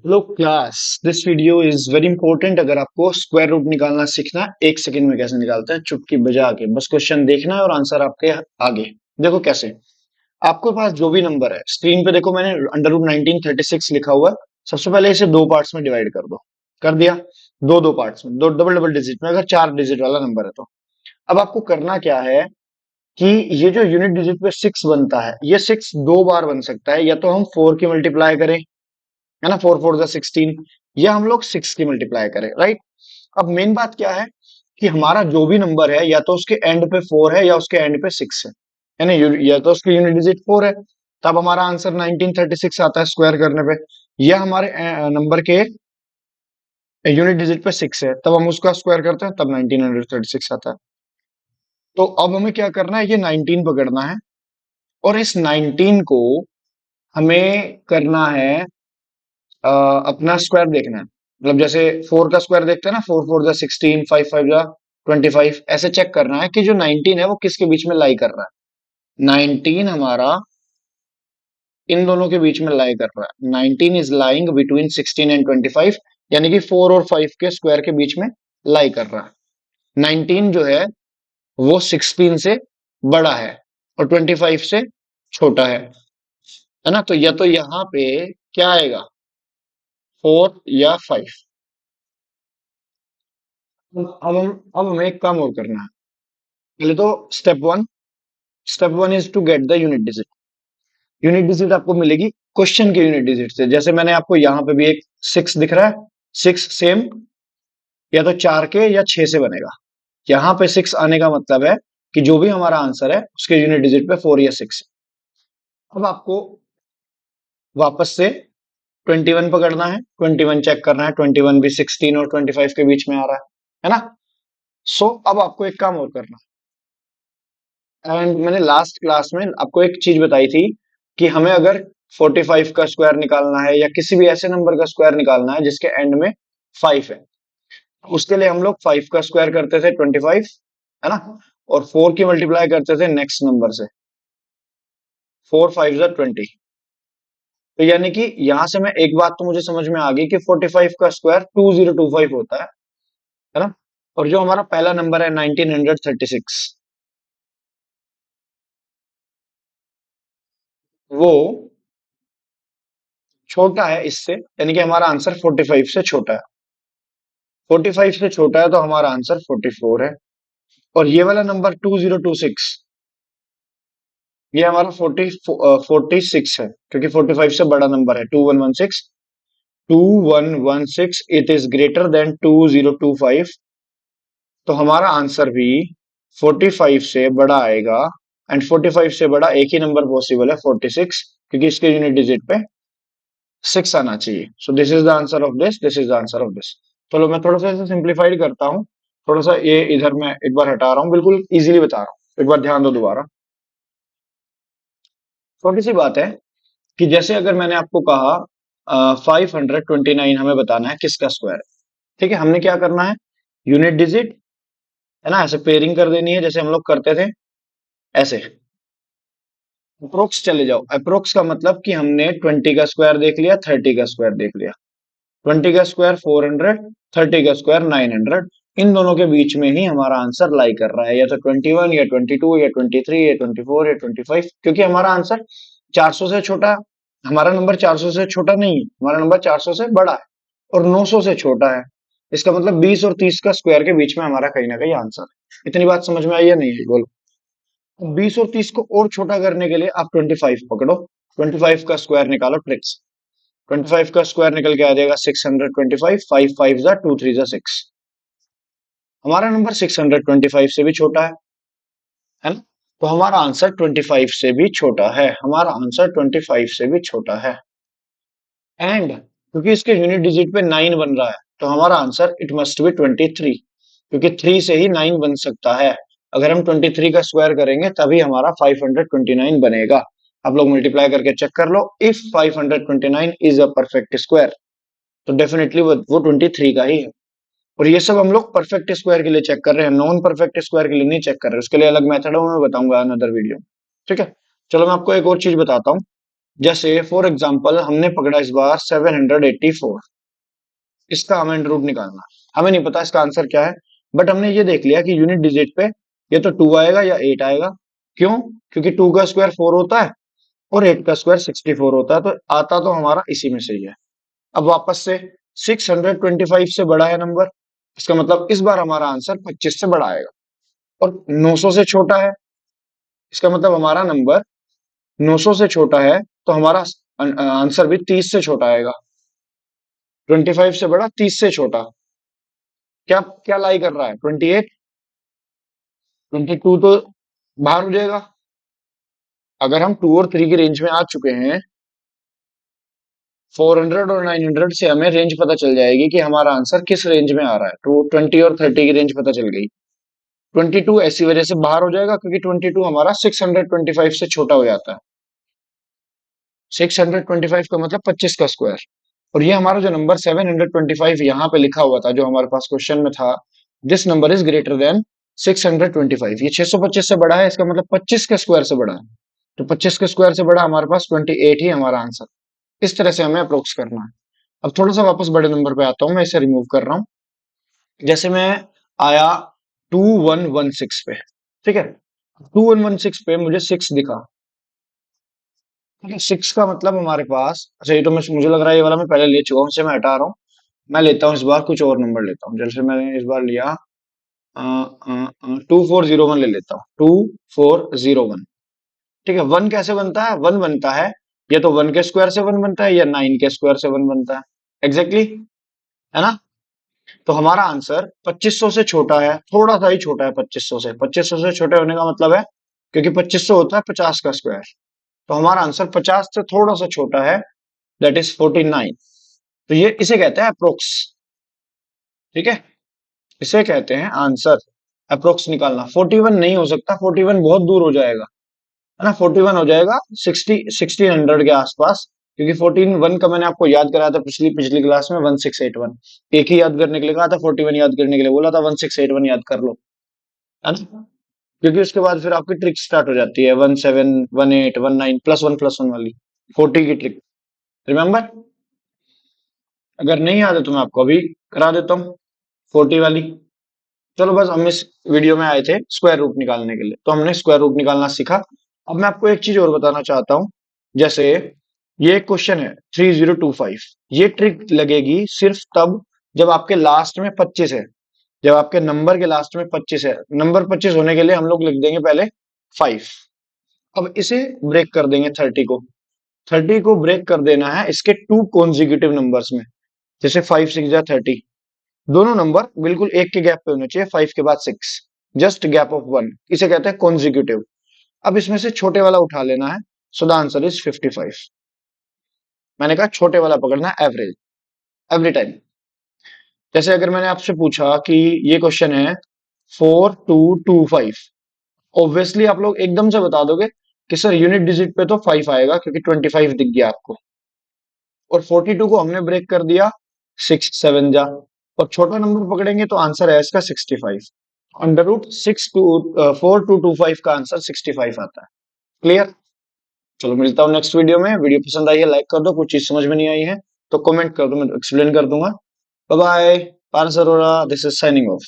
Hello class, this video is very important. अगर आपको square root निकालना सीखना है, 1 सेकंड में कैसे निकालते हैं चुटकी बजा के, बस क्वेश्चन देखना है और आंसर आपके आगे। देखो कैसे। आपके पास जो भी नंबर है, स्क्रीन पे देखो, मैंने अंडर रूट 1936 लिखा हुआ है। सबसे पहले इसे दो पार्ट्स में डिवाइड कर दो। कर दिया। दो दो पार्ट्स में, दो डबल डबल डिजिट में, अगर 4 डिजिट वाला नंबर है तो। अब आपको करना क्या है कि ये जो यूनिट डिजिट पे 6 बनता है, ये 6 दो बार बन सकता है। या तो हम 4 की मल्टीप्लाई करें, है ना, 4 4 16, या हम लोग 6 की मल्टीप्लाई करें, राइट। अब मेन बात क्या है कि हमारा जो भी नंबर है, या तो उसके एंड पे 4 है या उसके एंड पे 6 है ना, या तो उसकी यूनिट डिजिट 4 है, तब हमारा आंसर 1936 आता है स्क्वायर करने पे। या हमारे नंबर के यूनिट डिजिट पे 6 है, तब हम उसका स्क्वायर करते हैं, तब 1936 आता है। तो अब हमें क्या करना है, ये 19 पकड़ना है, और इस 19 को हमें करना है, अपना स्क्वायर देखना है। मतलब जैसे 4 का स्क्वायर देखते हैं ना, 4 4 जा 16, 5 5 जा 25, ऐसे चेक करना है कि जो 19 है वो किसके बीच में लाई कर रहा है। 19 हमारा इन दोनों के बीच में लाई कर रहा है। 19 इज लाइंग बिटवीन 16 एंड 25, यानी कि 4 और 5 के स्क्वायर के बीच में लाई कर रहा है। 19 जो है वो 16 से बड़ा है और 25 से छोटा है ना। तो या तो यहाँ पे क्या आएगा, 4 या 5। अब हमें एक काम और करना है। पहले तो step one is to get the unit digit. Unit digit आपको मिलेगी क्वेश्चन के यूनिट डिजिट से। जैसे मैंने आपको यहाँ पे भी एक 6 दिख रहा है, 6 सेम या तो 4 के या 6 से बनेगा। यहाँ पे 6 आने का मतलब है कि जो भी हमारा आंसर है उसके यूनिट डिजिट पे 4 या 6। अब आपको वापस से 21 पकड़ना है, 21 चेक करना है। 21 भी 16 और 25 के बीच में आ रहा है ना। सो अब आपको एक काम और करना है। एंड मैंने लास्ट क्लास में आपको एक चीज बताई थी कि हमें अगर 45 का स्क्वायर निकालना है या किसी भी ऐसे नंबर का स्क्वायर निकालना है जिसके एंड में 5 है, उसके लिए हम लोग 5 का स्क्वायर करते थे 25, है ना, और 4 की मल्टीप्लाई करते थे नेक्स्ट नंबर से। 4 5 जा 20। तो यानी कि यहां से मैं एक बात तो मुझे समझ में आ गई कि 45 का स्क्वायर 2025 होता है ना। और जो हमारा पहला नंबर है 1936, वो छोटा है इससे, यानी कि हमारा आंसर 45 से छोटा है। 45 से छोटा है तो हमारा आंसर 44 है। और ये वाला नंबर 2026, ये हमारा 46 है, क्योंकि 45 से बड़ा नंबर है। 2116, 2116 इट इज ग्रेटर देन 2025। तो हमारा आंसर भी 45 से बड़ा आएगा। एंड 45 से बड़ा एक ही नंबर पॉसिबल है, 46, क्योंकि इसके यूनिट डिजिट पे 6 आना चाहिए। So this is the answer of this, this is the answer of this. चलो मैं थोड़ा सा इसे सिंप्लीफाइड करता हूँ। थोड़ा सा ये इधर मैं एक बार हटा रहा हूँ, बिल्कुल इजीली बता रहा हूँ, एक बार ध्यान दो दोबारा। छोटी सी बात है कि जैसे अगर मैंने आपको कहा 529 हमें बताना है किसका स्क्वायर है। ठीक है, हमने क्या करना है, यूनिट डिजिट, है ना, ऐसे पेयरिंग कर देनी है जैसे हम लोग करते थे, ऐसे अप्रोक्स चले जाओ। अप्रोक्स का मतलब कि हमने 20 का स्क्वायर देख लिया, 30 का स्क्वायर देख लिया। 20 का स्क्वायर 400, 30 का स्क्वायर 900। इन दोनों के बीच में ही हमारा आंसर लाई कर रहा है, या तो 21 या 22 या 23 या 24 या 25, क्योंकि हमारा आंसर 400 से छोटा, हमारा नंबर 400 से छोटा नहीं है, हमारा नंबर 400 से बड़ा है और 900 से छोटा है। इसका मतलब 20 और 30 का स्क्वायर के बीच में हमारा कहीं ना कहीं आंसर है। इतनी बात समझ में आई या नहीं, बोलो। 20 और 30 को और छोटा करने के लिए आप 25 पकड़ो, 25 का स्क्वायर निकालो ट्रिक से। 25 का स्क्वायर निकल के आ जाएगा 625, 5 5 जा 2 3 जा 6। हमारा नंबर 625 से भी छोटा है ना। तो हमारा आंसर 25 से भी छोटा है, हमारा आंसर 25 से भी छोटा है। एंड क्योंकि इसके यूनिट डिजिट पे 9 बन रहा है, तो हमारा आंसर इट मस्ट बी 23, क्योंकि 3 से ही 9 बन सकता है। अगर हम 23 का स्क्वायर करेंगे तभी हमारा 529 बनेगा। आप लोग मल्टीप्लाई करके चेक कर लो। If 529 is a perfect square, तो डेफिनेटली वो 23 का ही है। और ये सब हम लोग परफेक्ट स्क्वायर के लिए चेक कर रहे हैं, नॉन परफेक्ट स्क्वायर के लिए नहीं चेक कर रहे। उसके लिए अलग मेथड है, वो मैं बताऊंगा अनदर वीडियो। ठीक है, चलो मैं आपको एक और चीज बताता हूँ। जैसे फॉर एग्जांपल हमने पकड़ा इस बार 784, इसका हमें अंडर रूट निकालना है। हमें नहीं पता इसका आंसर क्या है, बट हमने ये देख लिया कि यूनिट डिजिट पे ये तो 2 आएगा या 8 आएगा। क्यों? क्योंकि 2 का स्क्वायर 4 होता है और 8 का स्क्वायर 64 होता है, तो आता तो हमारा इसी में से ही है। अब वापस से 625 से बड़ा है नंबर, इसका मतलब इस बार हमारा आंसर 25 से बड़ा आएगा। और 900 से छोटा है, इसका मतलब हमारा नंबर 900 से छोटा है, तो हमारा आंसर भी 30 से छोटा आएगा। 25 से बड़ा, 30 से छोटा। क्या क्या लाई कर रहा है? 28, 22 तो बाहर हो जाएगा। अगर हम 2 और 3 की रेंज में आ चुके हैं, 400 और 900 से हमें रेंज पता चल जाएगी कि हमारा आंसर किस रेंज में आ रहा है। तो 20 और 30 की रेंज पता चल गई। 22 ऐसी वजह से बाहर हो जाएगा क्योंकि 22 हमारा 625 से छोटा हो जाता है। 625 का मतलब 25 का स्क्वायर। और ये हमारा जो नंबर 725 यहाँ पे लिखा हुआ था, जो हमारे पास क्वेश्चन में था, this number is greater than 625, ये 625 से बड़ा है, इसका मतलब 25 के स्क्वायर से बड़ा है। तो 25 के स्क्वायर से बड़ा हमारे पास 28 ही हमारा आंसर। इस तरह से हमें अप्रोक्स करना है। अब थोड़ा सा वापस बड़े नंबर पे आता हूँ, मैं इसे रिमूव कर रहा हूँ। जैसे मैं आया 2116 पे, ठीक है। 2116 पे मुझे 6 दिखा, ठीक है। 6 का मतलब हमारे पास, अच्छा ये तो मुझे लग रहा है ये वाला मैं पहले ले चुका हूँ, इसे मैं हटा रहा हूँ। मैं लेता हूँ इस बार कुछ और नंबर लेता हूँ। जैसे मैंने इस बार लिया 2401 ले लेता हूँ, 2401। ठीक है। वन कैसे बनता है? वन बनता है या तो 1 के स्क्वायर से 1 बनता है या 9 के स्क्वायर से 1 बनता है। एग्जैक्टली है ना? तो हमारा आंसर 2500 से छोटा है, थोड़ा सा ही छोटा है 2500 से। 2500 से छोटे होने का मतलब है, क्योंकि 2500 होता है 50 का स्क्वायर, तो हमारा आंसर 50 से थोड़ा सा छोटा है, दैट इज 49। तो ये इसे कहते हैं अप्रोक्स। ठीक है, इसे कहते हैं आंसर। अप्रोक्स निकालना 41 नहीं हो सकता, 41 बहुत दूर हो जाएगा, है ना। 41 हो जाएगा 1600 के आसपास, क्योंकि 14 1 का मैंने आपको याद कराया था पिछली पिछली क्लास में, 1681। एक ही याद करने के लिए कहा था, 41 याद करने के लिए बोला था, 1681 याद कर लो, है ना। क्योंकि उसके बाद फिर आपकी ट्रिक स्टार्ट हो जाती है, 17 18 19 +1 +1 वाली 40 की ट्रिक। रिमेंबर? अगर नहीं याद है तो मैं आपको अभी करा देता हूँ 40 वाली। चलो, बस हम इस वीडियो में आए थे स्क्वायर रूट निकालने के लिए, तो हमने स्क्वायर रूट निकालना सीखा। अब मैं आपको एक चीज और बताना चाहता हूं। जैसे ये क्वेश्चन है 3025, ये ट्रिक लगेगी सिर्फ तब जब आपके लास्ट में 25 है, जब आपके नंबर के लास्ट में 25 है। नंबर 25 होने के लिए हम लोग लिख देंगे पहले 5। अब इसे ब्रेक कर देंगे 30 को। 30 को ब्रेक कर देना है इसके 2 कॉन्जिक्यूटिव नंबर्स में। जैसे 5 6 जा 30, दोनों नंबर बिल्कुल एक के गैप पे होने चाहिए, 5 के बाद 6, जस्ट गैप ऑफ 1, इसे कहते हैं कॉन्जिक्यूटिव। अब इसमें से छोटे वाला उठा लेना है, सो द आंसर इज 55। मैंने कहा छोटे वाला पकड़ना है, एवरेज, एवरी टाइम। जैसे अगर मैंने आपसे पूछा कि ये क्वेश्चन है 4225, ऑब्वियसली आप लोग एकदम से बता दोगे कि सर यूनिट डिजिट पे तो 5 आएगा, क्योंकि 25 दिख गया आपको। और 42 को हमने ब्रेक कर दिया 6 7 जा, और छोटा नंबर पकड़ेंगे तो आंसर है इसका 65। अंडर रूट 4225 का आंसर 65 आता है। क्लियर? चलो, मिलता हूँ नेक्स्ट वीडियो में। वीडियो पसंद आई है लाइक कर दो, कुछ चीज समझ में नहीं आई है तो कमेंट कर दो, मैं एक्सप्लेन कर दूंगा। Bye bye. Paras Arora, this is signing of.